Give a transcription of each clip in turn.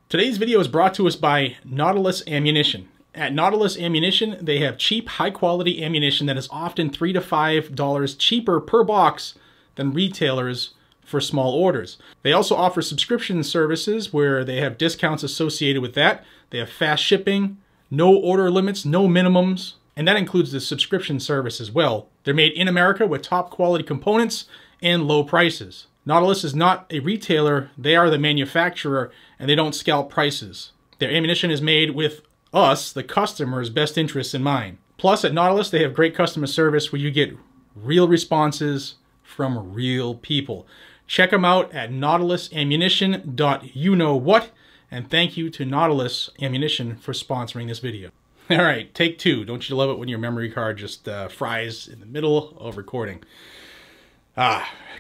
Today's video is brought to us by Nautilus Ammunition. At Nautilus Ammunition, they have cheap, high-quality ammunition that is often $3 to $5 cheaper per box than retailers for small orders. They also offer subscription services where they have discounts associated with that. They have fast shipping, no order limits, no minimums, and that includes the subscription service as well. They're made in America with top-quality components and low prices. Nautilus is not a retailer, they are the manufacturer, and they don't scalp prices. Their ammunition is made with us, the customer's best interests in mind. Plus, at Nautilus, they have great customer service where you get real responses from real people. Check them out at nautilusammunition.you-know-what, and thank you to Nautilus Ammunition for sponsoring this video. All right, take two. Don't you love it when your memory card just fries in the middle of recording?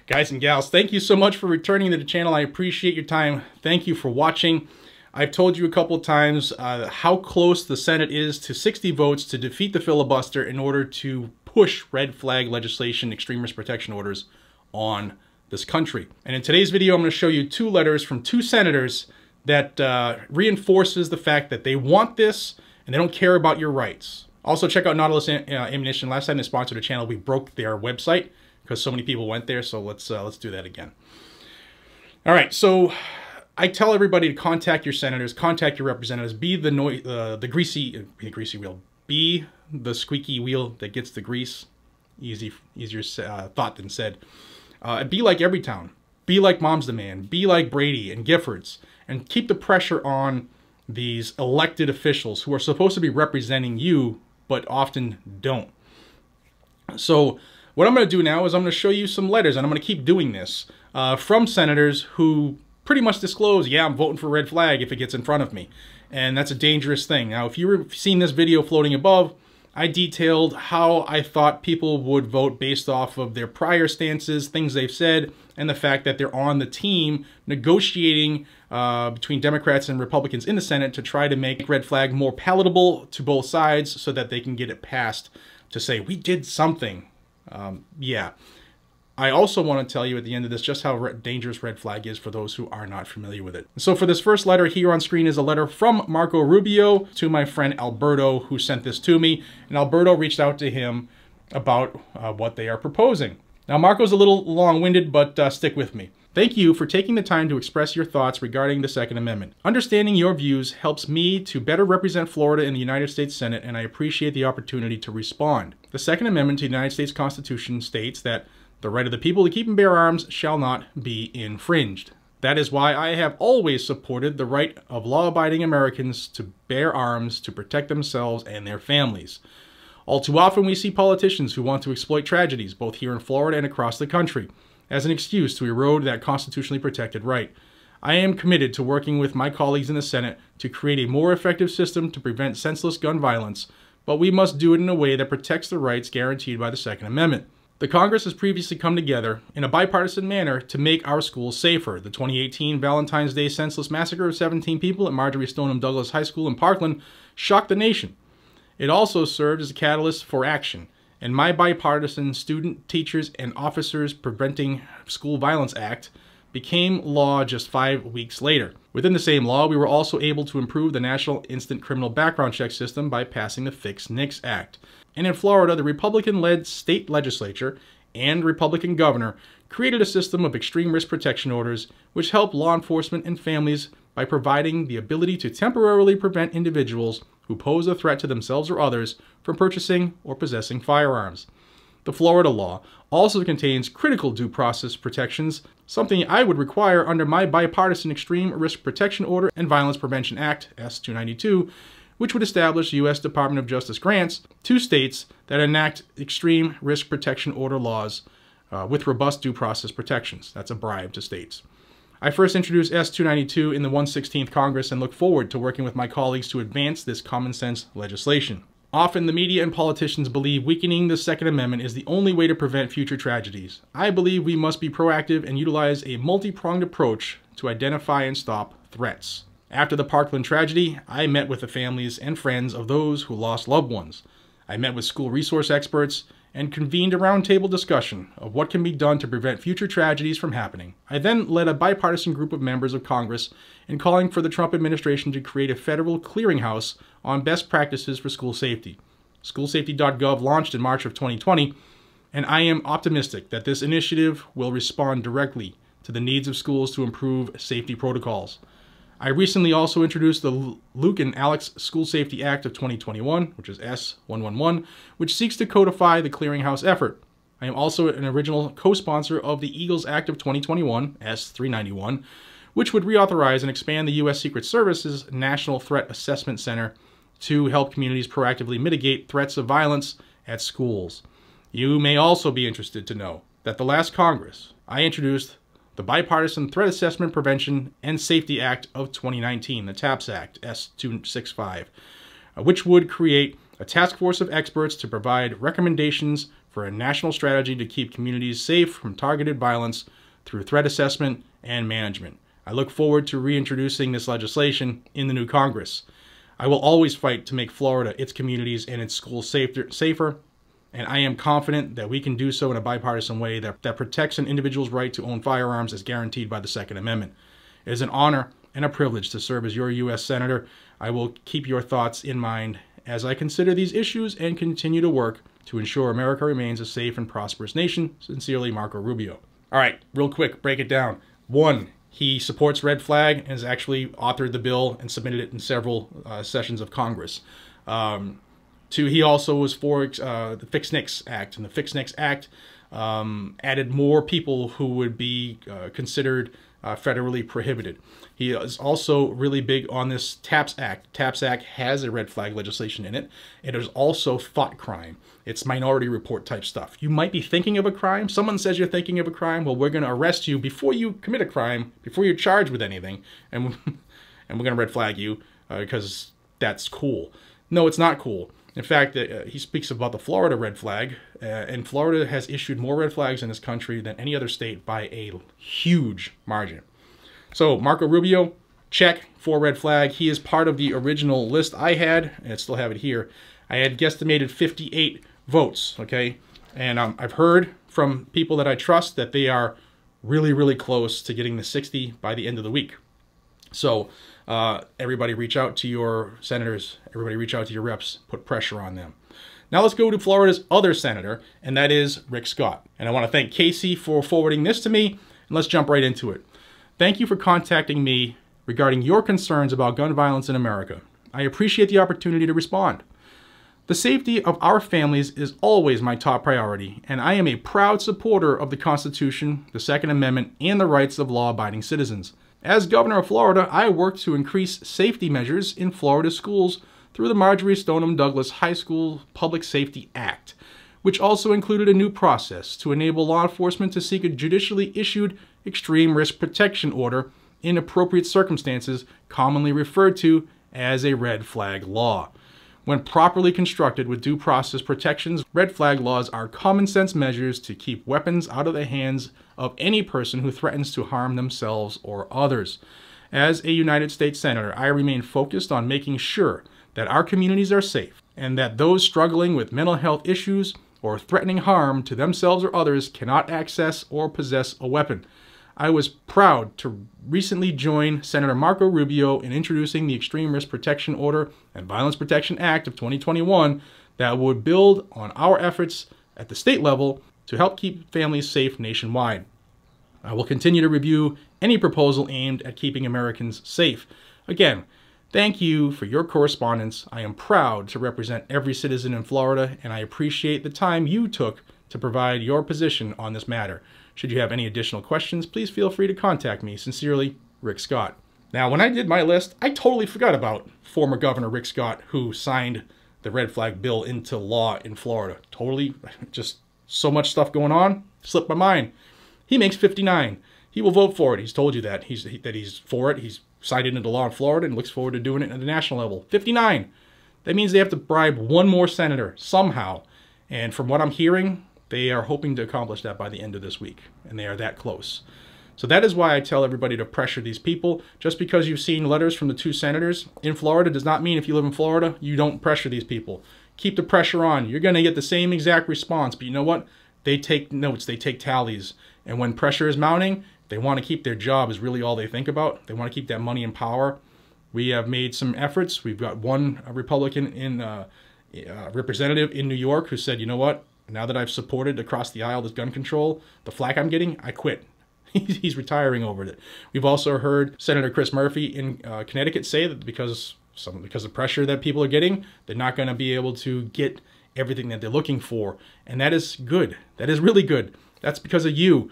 Guys and gals, thank you so much for returning to the channel. I appreciate your time. Thank you for watching. I've told you a couple of times how close the Senate is to 60 votes to defeat the filibuster in order to push red flag legislation, extreme risk protection orders on this country. And in today's video, I'm going to show you two letters from two senators that reinforces the fact that they want this and they don't care about your rights. Also, check out Nautilus Ammunition. Last time they sponsored the channel, we broke their website because so many people went there, so let's do that again. All right, so I tell everybody to contact your senators, contact your representatives, be the greasy wheel, be the squeaky wheel that gets the grease. Easier thought than said. Be like Everytown, be like Mom's Demand, be like Brady and Giffords, and keep the pressure on these elected officials who are supposed to be representing you, but often don't. So what I'm going to do now is I'm going to show you some letters, and I'm going to keep doing this, from senators who pretty much disclose, yeah, I'm voting for red flag if it gets in front of me. And that's a dangerous thing. Now, if you've seen this video floating above, I detailed how I thought people would vote based off of their prior stances, things they've said, and the fact that they're on the team negotiating between Democrats and Republicans in the Senate to try to make red flag more palatable to both sides so that they can get it passed to say, we did something. Yeah. I also want to tell you at the end of this just how dangerous red flag is for those who are not familiar with it. So for this first letter here on screen is a letter from Marco Rubio to my friend Alberto, who sent this to me. And Alberto reached out to him about what they are proposing. Now, Marco's a little long-winded, but stick with me. Thank you for taking the time to express your thoughts regarding the Second Amendment. Understanding your views helps me to better represent Florida in the United States Senate, and I appreciate the opportunity to respond. The Second Amendment to the United States Constitution states that the right of the people to keep and bear arms shall not be infringed. That is why I have always supported the right of law-abiding Americans to bear arms to protect themselves and their families. All too often we see politicians who want to exploit tragedies, both here in Florida and across the country, as an excuse to erode that constitutionally protected right. I am committed to working with my colleagues in the Senate to create a more effective system to prevent senseless gun violence, but we must do it in a way that protects the rights guaranteed by the Second Amendment. The Congress has previously come together in a bipartisan manner to make our schools safer. The 2018 Valentine's Day senseless massacre of 17 people at Marjorie Stoneman Douglas High School in Parkland shocked the nation. It also served as a catalyst for action, and my bipartisan Student, Teachers, and Officers Preventing School Violence Act became law just 5 weeks later. Within the same law, we were also able to improve the National Instant Criminal Background Check System by passing the Fix NICS Act. And in Florida, the Republican-led state legislature and Republican governor created a system of extreme risk protection orders which help law enforcement and families by providing the ability to temporarily prevent individuals who pose a threat to themselves or others from purchasing or possessing firearms. The Florida law also contains critical due process protections, something I would require under my bipartisan Extreme Risk Protection Order and Violence Prevention Act, S-292, which would establish U.S. Department of Justice grants to states that enact extreme risk protection order laws with robust due process protections. That's a bribe to states. I first introduced S-292 in the 116th Congress and look forward to working with my colleagues to advance this common sense legislation. Often the media and politicians believe weakening the Second Amendment is the only way to prevent future tragedies. I believe we must be proactive and utilize a multi-pronged approach to identify and stop threats. After the Parkland tragedy, I met with the families and friends of those who lost loved ones. I met with school resource experts and convened a roundtable discussion of what can be done to prevent future tragedies from happening. I then led a bipartisan group of members of Congress in calling for the Trump administration to create a federal clearinghouse on best practices for school safety. Schoolsafety.gov launched in March of 2020, and I am optimistic that this initiative will respond directly to the needs of schools to improve safety protocols. I recently also introduced the Luke and Alex School Safety Act of 2021, which is S111, which seeks to codify the clearinghouse effort. I am also an original co-sponsor of the Eagles Act of 2021, S391, which would reauthorize and expand the U.S. Secret Service's National Threat Assessment Center to help communities proactively mitigate threats of violence at schools. You may also be interested to know that the last Congress, I introduced the Bipartisan Threat Assessment Prevention and Safety Act of 2019, the TAPS Act, S265, which would create a task force of experts to provide recommendations for a national strategy to keep communities safe from targeted violence through threat assessment and management. I look forward to reintroducing this legislation in the new Congress. I will always fight to make Florida, its communities, and its schools safer, and I am confident that we can do so in a bipartisan way that protects an individual's right to own firearms as guaranteed by the Second Amendment. It is an honor and a privilege to serve as your U.S. Senator. I will keep your thoughts in mind as I consider these issues and continue to work to ensure America remains a safe and prosperous nation. Sincerely, Marco Rubio. All right, real quick, break it down. 1, he supports red flag and has actually authored the bill and submitted it in several sessions of Congress. 2, he also was for the Fix NICS Act, and the Fix NICS Act added more people who would be considered federally prohibited. He is also really big on this TAPS Act. TAPS Act has a red flag legislation in it. It is also thought crime. It's minority report type stuff. You might be thinking of a crime. Someone says you're thinking of a crime. Well, we're going to arrest you before you commit a crime, before you're charged with anything, and we're going to red flag you because that's cool. No, it's not cool. In fact, he speaks about the Florida red flag, and Florida has issued more red flags in this country than any other state by a huge margin. So, Marco Rubio, check for red flag. He is part of the original list I had, and I still have it here. I had guesstimated 58 votes, okay? And I've heard from people that I trust that they are really, really close to getting the 60 by the end of the week. So, everybody reach out to your senators, everybody reach out to your reps, put pressure on them. Now let's go to Florida's other senator, and that is Rick Scott. And I want to thank Casey for forwarding this to me, and let's jump right into it. Thank you for contacting me regarding your concerns about gun violence in America. I appreciate the opportunity to respond. The safety of our families is always my top priority, and I am a proud supporter of the Constitution, the Second Amendment, and the rights of law-abiding citizens. As governor of Florida, I worked to increase safety measures in Florida schools through the Marjorie Stoneman Douglas High School Public Safety Act, which also included a new process to enable law enforcement to seek a judicially issued extreme risk protection order in appropriate circumstances, commonly referred to as a red flag law. When properly constructed with due process protections, red flag laws are common sense measures to keep weapons out of the hands of any person who threatens to harm themselves or others. As a United States Senator, I remain focused on making sure that our communities are safe and that those struggling with mental health issues or threatening harm to themselves or others cannot access or possess a weapon. I was proud to recently join Senator Marco Rubio in introducing the Extreme Risk Protection Order and Violence Protection Act of 2021 that would build on our efforts at the state level to help keep families safe nationwide. I will continue to review any proposal aimed at keeping Americans safe. Again, thank you for your correspondence. I am proud to represent every citizen in Florida, and I appreciate the time you took to provide your position on this matter. Should you have any additional questions, please feel free to contact me. Sincerely, Rick Scott. Now, when I did my list, I totally forgot about former Governor Rick Scott, who signed the red flag bill into law in Florida. Totally, just so much stuff going on, slipped my mind. He makes 59. He will vote for it. He's told you that. He's for it. He's signed it into law in Florida and looks forward to doing it at the national level. 59. That means they have to bribe one more senator somehow. And from what I'm hearing, they are hoping to accomplish that by the end of this week, and they are that close. So that is why I tell everybody to pressure these people. Just because you've seen letters from the two senators in Florida does not mean if you live in Florida, you don't pressure these people. keep the pressure on. You're going to get the same exact response, but you know what? They take notes, they take tallies. And when pressure is mounting, they want to keep their job is really all they think about. They want to keep that money and power. We have made some efforts. We've got one Republican representative in New York who said, you know what? Now that I've supported across the aisle this gun control, the flack I'm getting, I quit. He's retiring over it. We've also heard Senator Chris Murphy in Connecticut say that because of pressure that people are getting, they're not going to be able to get everything that they're looking for. And that is good. That is really good. That's because of you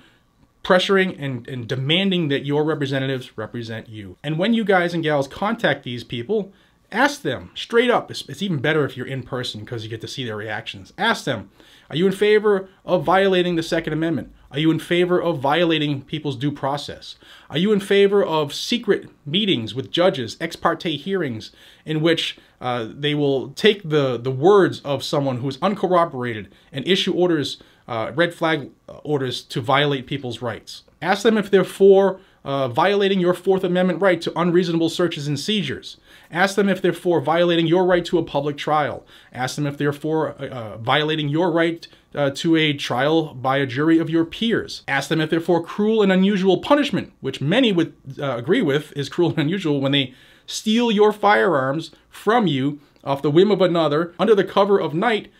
pressuring and demanding that your representatives represent you. And when you guys and gals contact these people, ask them straight up. It's even better if you're in person because you get to see their reactions. Ask them, are you in favor of violating the Second Amendment? Are you in favor of violating people's due process? Are you in favor of secret meetings with judges, ex parte hearings, in which they will take the words of someone who is uncorroborated and issue orders, red flag orders to violate people's rights? Ask them if they're for violating your Fourth Amendment right to unreasonable searches and seizures. Ask them if they're for violating your right to a public trial. Ask them if they're for violating your right to a trial by a jury of your peers. Ask them if they're for cruel and unusual punishment, which many would agree with is cruel and unusual when they steal your firearms from you off the whim of another under the cover of night,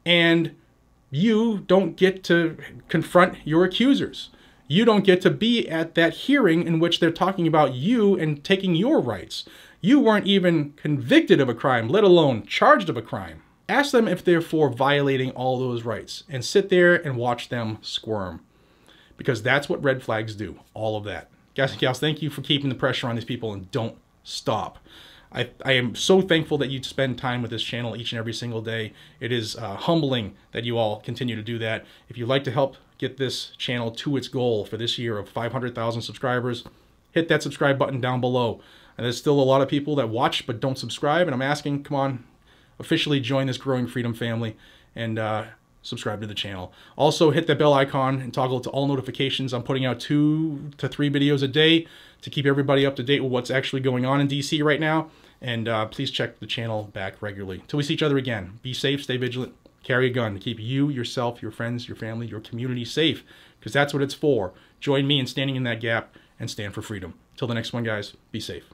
and you don't get to confront your accusers. You don't get to be at that hearing in which they're talking about you and taking your rights. You weren't even convicted of a crime, let alone charged of a crime. Ask them if they're for violating all those rights and sit there and watch them squirm. Because that's what red flags do, all of that. Guys and gals, thank you for keeping the pressure on these people, and don't stop. I am so thankful that you spend time with this channel each and every single day. It is humbling that you all continue to do that. If you'd like to help get this channel to its goal for this year of 500,000 subscribers, hit that subscribe button down below. And there's still a lot of people that watch but don't subscribe, and I'm asking, come on, officially join this growing freedom family and subscribe to the channel. Also, hit that bell icon and toggle to all notifications. I'm putting out 2 to 3 videos a day to keep everybody up to date with what's actually going on in DC right now. And please check the channel back regularly. Till we see each other again, be safe, stay vigilant, carry a gun to keep you, yourself, your friends, your family, your community safe, because that's what it's for. Join me in standing in that gap and stand for freedom. Till the next one, guys, be safe.